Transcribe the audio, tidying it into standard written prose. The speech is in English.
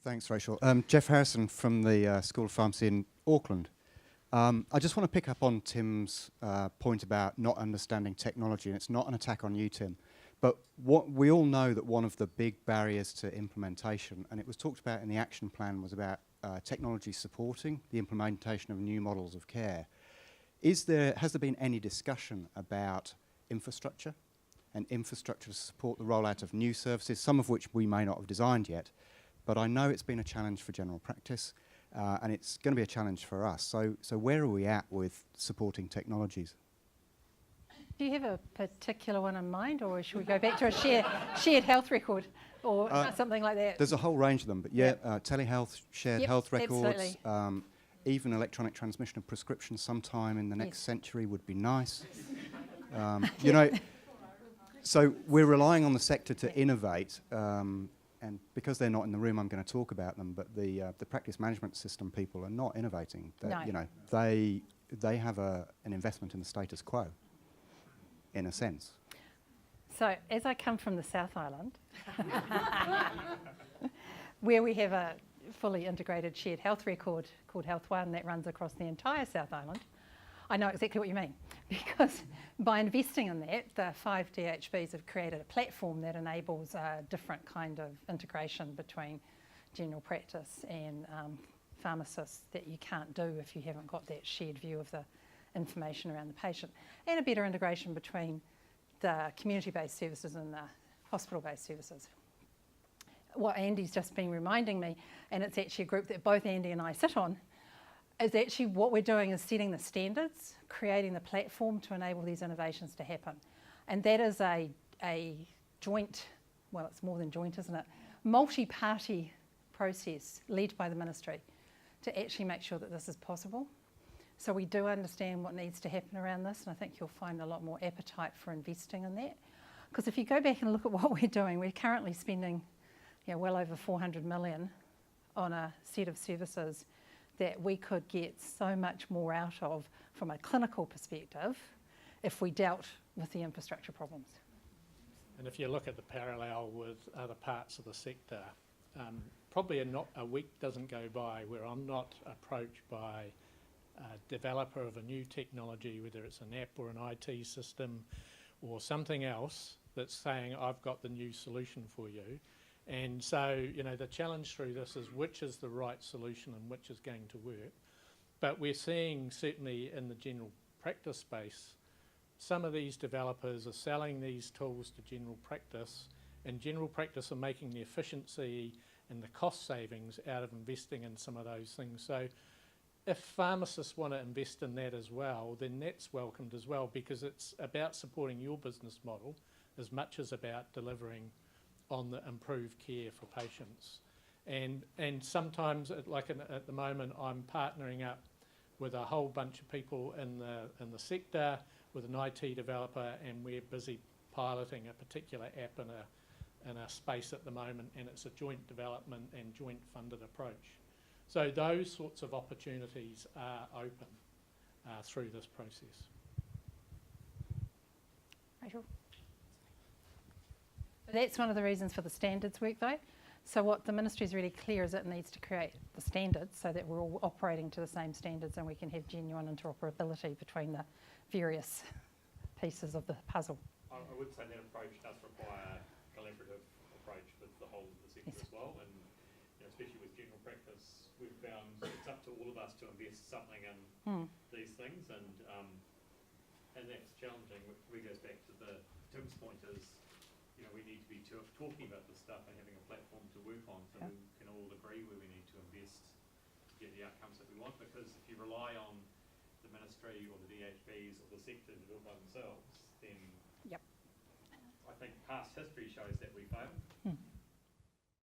Thanks, Rachel. Jeff Harrison from the School of Pharmacy in Auckland. I just want to pick up on Tim's point about not understanding technology, and it's not an attack on you, Tim, but what we all know that one of the big barriers to implementation, and it was talked about in the action plan, was about technology supporting the implementation of new models of care. Has there been any discussion about infrastructure and infrastructure to support the rollout of new services, some of which we may not have designed yet, but I know it's been a challenge for general practice, and it's going to be a challenge for us. So where are we at with supporting technologies? Do you have a particular one in mind, or should we go back to a shared health record or something like that? There's a whole range of them, but yeah, telehealth, shared health records, even electronic transmission of prescriptions sometime in the next century would be nice. You know, so we're relying on the sector to innovate, and because they're not in the room, I'm going to talk about them. But the practice management system people are not innovating. You know, they have an investment in the status quo, in a sense. So, as I come from the South Island, where we have a fully integrated shared health record called Health One that runs across the entire South Island, I know exactly what you mean, because by investing in that, the 5 DHBs have created a platform that enables a different kind of integration between general practice and pharmacists that you can't do if you haven't got that shared view of the information around the patient, and a better integration between the community-based services and the hospital-based services. What Andy's just been reminding me, and it's actually a group that both Andy and I sit on, is actually what we're doing is setting the standards, creating the platform to enable these innovations to happen. And that is a joint, well, it's more than joint, isn't it? Multi-party process led by the ministry to actually make sure that this is possible. So we do understand what needs to happen around this, and I think you'll find a lot more appetite for investing in that. Because if you go back and look at what we're doing, we're currently spending well over 400 million on a set of services that we could get so much more out of from a clinical perspective if we dealt with the infrastructure problems. And if you look at the parallel with other parts of the sector, probably not a week doesn't go by where I'm not approached by a developer of a new technology, whether it's an app or an IT system or something else, that's saying, I've got the new solution for you. And so, you know, the challenge through this is which is the right solution and which is going to work. But we're seeing, certainly in the general practice space, some of these developers are selling these tools to general practice, and general practice are making the efficiency and the cost savings out of investing in some of those things. So if pharmacists want to invest in that as well, then that's welcomed as well, because it's about supporting your business model as much as about delivering on the improved care for patients. And sometimes, at the moment, I'm partnering up with a whole bunch of people in the sector, with an IT developer, and we're busy piloting a particular app in a space at the moment, and it's a joint development and joint funded approach. So those sorts of opportunities are open through this process. Rachel? That's one of the reasons for the standards work, though. So what the ministry is really clear is it needs to create the standards so that we're all operating to the same standards and we can have genuine interoperability between the various pieces of the puzzle. I would say that approach does require a collaborative approach with the whole of the sector as well, and especially with general practice, we've found it's up to all of us to invest something in these things, and that's challenging, which goes back to Tim's point is, we need to be talking about this stuff and having a platform to work on so we can all agree where we need to invest to get the outcomes that we want. Because if you rely on the ministry or the DHBs or the sector to do it by themselves, then I think past history shows that we fail.